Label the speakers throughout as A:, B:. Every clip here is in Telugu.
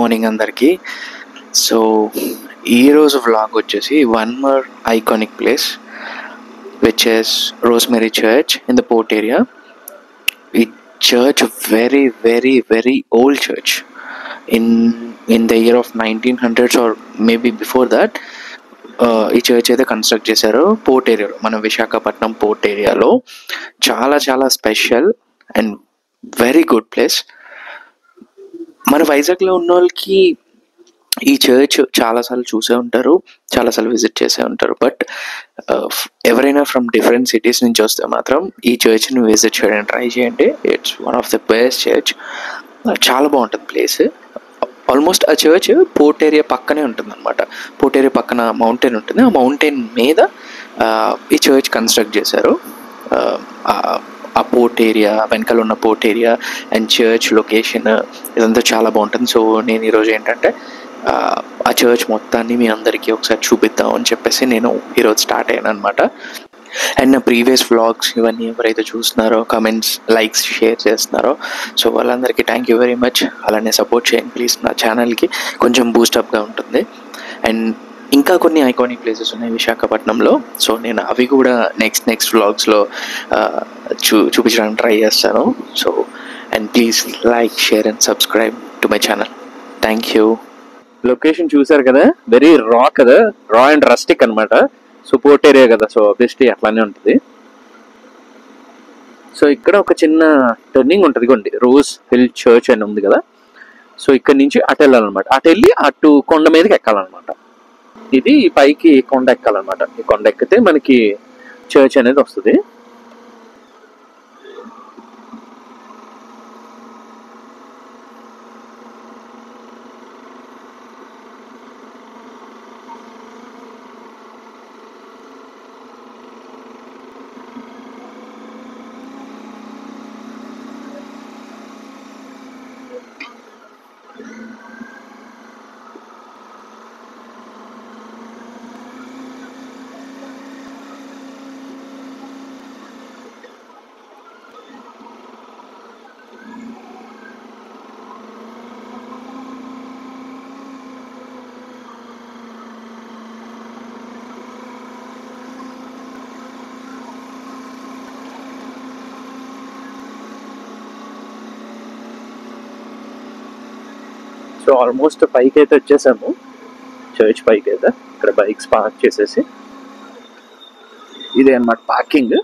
A: మార్నింగ్ అందరికీ. సో ఈరోజు వ్లాగ్ వచ్చేసి one more iconic place which is Rosemary church in the port area. ఈ church very very very old church. In the year of 1900s or maybe before that ఈ చర్చ్ అయితే కన్స్ట్రక్ట్ చేశారు పోర్ట్ ఏరియాలో, మన విశాఖపట్నం పోర్ట్ ఏరియాలో. చాలా చాలా special and very good place. మన వైజాగ్లో ఉన్న వాళ్ళకి ఈ చర్చ్ చాలాసార్లు చూసే ఉంటారు, చాలాసార్లు విజిట్ చేసే ఉంటారు. బట్ ఎవరైనా ఫ్రమ్ డిఫరెంట్ సిటీస్ నుంచి వస్తే మాత్రం ఈ చర్చ్ని విజిట్ చేయడానికి ట్రై చేయండి. It's one of the best church. చాలా బాగుంటుంది ప్లేస్. ఆల్మోస్ట్ ఆ చర్చ్ పోర్ట్ ఏరియా పక్కనే ఉంటుంది అనమాట. పోర్ట్ ఏరియా పక్కన మౌంటైన్ ఉంటుంది. ఆ మౌంటైన్ మీద ఈ చర్చ్ కన్స్ట్రక్ట్ చేశారు. ఆ పోర్ట్ ఏరియా వెనకాల ఉన్న port area and church location ఇదంతా చాలా బాగుంటుంది. సో నేను ఈరోజు ఏంటంటే ఆ చర్చ్ మొత్తాన్ని మీ అందరికీ ఒకసారి చూపిద్దాం అని చెప్పేసి నేను ఈరోజు స్టార్ట్ అయ్యాను అనమాట. అండ్ నా ప్రీవియస్ వ్లాగ్స్ ఇవన్నీ ఎవరైతే చూస్తున్నారో, కమెంట్స్, లైక్స్, షేర్ చేస్తున్నారో, సో వాళ్ళందరికీ థ్యాంక్ యూ వెరీ మచ్. అలానే సపోర్ట్ చేయండి ప్లీజ్. నా ఛానల్కి కొంచెం బూస్టప్గా ఉంటుంది. అండ్ ఇంకా కొన్ని ఐకానిక్ ప్లేసెస్ ఉన్నాయి విశాఖపట్నంలో. సో నేను అవి కూడా నెక్స్ట్ వ్లాగ్స్లో చూపించడానికి ట్రై చేస్తాను. So and please like, share and subscribe to my channel. Thank you. Location చూసారు కదా, వెరీ రా కదా, రా అండ్ రస్టిక్ అనమాట. సో పోర్ట్ ఏరియా కదా, సో ఆబ్వియస్లీ అట్లానే ఉంటుంది. సో ఇక్కడ ఒక చిన్న టర్నింగ్ ఉంటుంది, ఇగోండి రోజ్ హిల్ చర్చ్ అని ఉంది కదా. సో ఇక్కడ నుంచి అటు వెళ్ళాలన్నమాట. అటు వెళ్ళి అటు కొండ మీదకి ఎక్కాలన్నమాట. ఇది పైకి కొండ ఎక్కాలన్నమాట. ఈ కొండ ఎక్కితే మనకి చర్చ్ అనేది వస్తుంది. సో ఆల్మోస్ట్ పైకి అయితే వచ్చేసాము, చర్చ్ పైకి అయితే. ఇక్కడ బైక్స్ పార్క్ చేసేసి ఇదే అన్నమాట పార్కింగ్.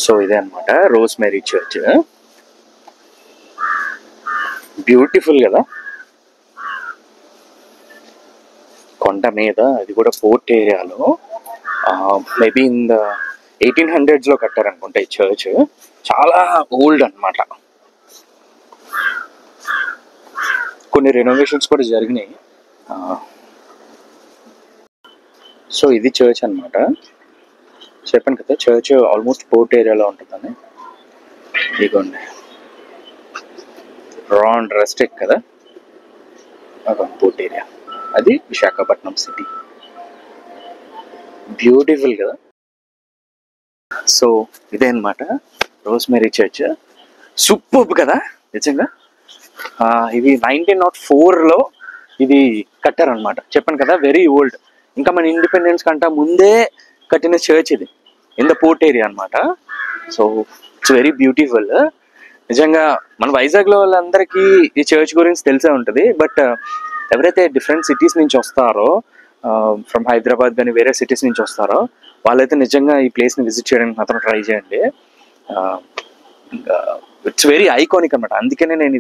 A: సో ఇదే అనమాట రోజ్మెరీ చర్చ్. బ్యూటిఫుల్ కదా, కొండ మీద, అది కూడా పోర్ట్ ఏరియాలో. మేబీ ఇన్ ద 1800s లో కట్టారనుకుంటా ఈ చర్చ్. చాలా ఓల్డ్ అనమాట. కొన్ని రెనోవేషన్స్ కూడా జరిగినాయి. సో ఇది చర్చ్ అనమాట. చెప్పాను కదా చర్చ్ ఆల్మోస్ట్ పోర్ట్ ఏరియాలో ఉంటుందని. ఇదిగోండి రా అండ్ రస్టిక్ కదా, పోర్ట్ ఏరియా. అది విశాఖపట్నం సిటీ. బ్యూటిఫుల్ కదా. సో ఇదే అనమాట రోజ్మెరీ చర్చ్. సూపర్ కదా నిజంగా. ఇది 1904లో ఇది కట్టారనమాట. చెప్పాను కదా వెరీ ఓల్డ్. ఇంకా మన ఇండిపెండెన్స్ కంటే ముందే కట్టిన చర్చ్ ఇది, ఇన్ ద పోర్ట్ ఏరియా అనమాట. So it's very beautiful. నిజంగా మన వైజాగ్లో వాళ్ళందరికీ ఈ చర్చ్ గురించి తెలిసే ఉంటుంది. బట్ ఎవరైతే డిఫరెంట్ సిటీస్ నుంచి వస్తారో, ఫ్రమ్ హైదరాబాద్ కానీ వేరే సిటీస్ నుంచి వస్తారో, వాళ్ళైతే నిజంగా ఈ ప్లేస్ని విజిట్ చేయడానికి మాత్రం ట్రై చేయండి. ఇట్స్ వెరీ ఐకానిక్ అనమాట. అందుకనే నేను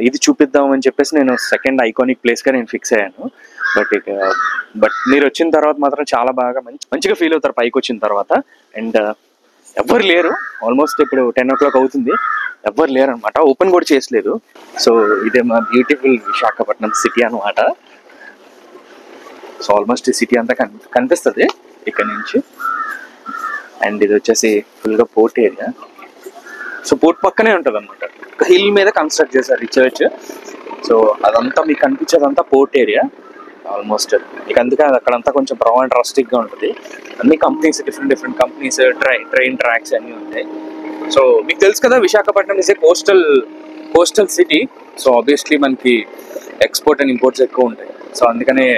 A: ఇది చూపిద్దామని చెప్పేసి నేను సెకండ్ ఐకానిక్ ప్లేస్గా నేను ఫిక్స్ అయ్యాను. బట్ మీరు వచ్చిన తర్వాత మాత్రం చాలా బాగా మంచిగా ఫీల్ అవుతారు పైకి వచ్చిన తర్వాత. అండ్ ఎవ్వరు లేరు, ఆల్మోస్ట్ ఇప్పుడు 10 o'clock అవుతుంది, ఎవ్వరు లేరు అనమాట. ఓపెన్ కూడా చేసలేదు. సో ఇదే మా బ్యూటిఫుల్ విశాఖపట్నం సిటీ అనమాట. సో ఆల్మోస్ట్ ఈ సిటీ అంతా కనిపిస్తుంది ఇక్కడ నుంచి. అండ్ ఇది వచ్చేసి ఫుల్గా పోర్ట్ ఏరియా. సో పోర్ట్ పక్కనే ఉంటుంది అనమాట. హిల్ మీద కన్స్ట్రక్ట్ చేశారు ఈ చర్చ్. సో అదంతా మీకు కనిపించేదంతా పోర్ట్ ఏరియా ఆల్మోస్ట్. మీకు అందుకే అక్కడంతా కొంచెం రా అండ్ రస్టిక్గా ఉంటుంది. అన్ని companies, different companies, train tracks అన్నీ ఉంటాయి. సో మీకు తెలుసు కదా Visakhapatnam is a coastal city. So obviously మనకి ఎక్స్పోర్ట్ అండ్ ఇంపోర్ట్స్ ఎక్కువ ఉంటాయి. సో అందుకనే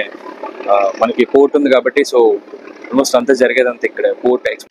A: మనకి పోర్ట్ ఉంది కాబట్టి సో ఆల్మోస్ట్ అంతా జరిగేదంతా ఇక్కడ పోర్ట్ ఎక్స్పోర్ట్.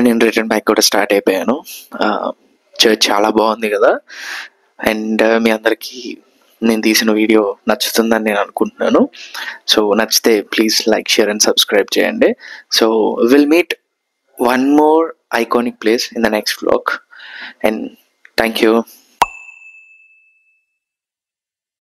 A: నేను రిటర్న్ బ్యాక్ కూడా స్టార్ట్ అయిపోయాను. చర్చ్ చాలా బాగుంది కదా. అండ్ మీ అందరికీ నేను తీసిన వీడియో నచ్చుతుందని నేను అనుకుంటున్నాను. సో నచ్చితే please like, share and subscribe చేయండి. So will meet one more iconic place in the next vlog, and thank you.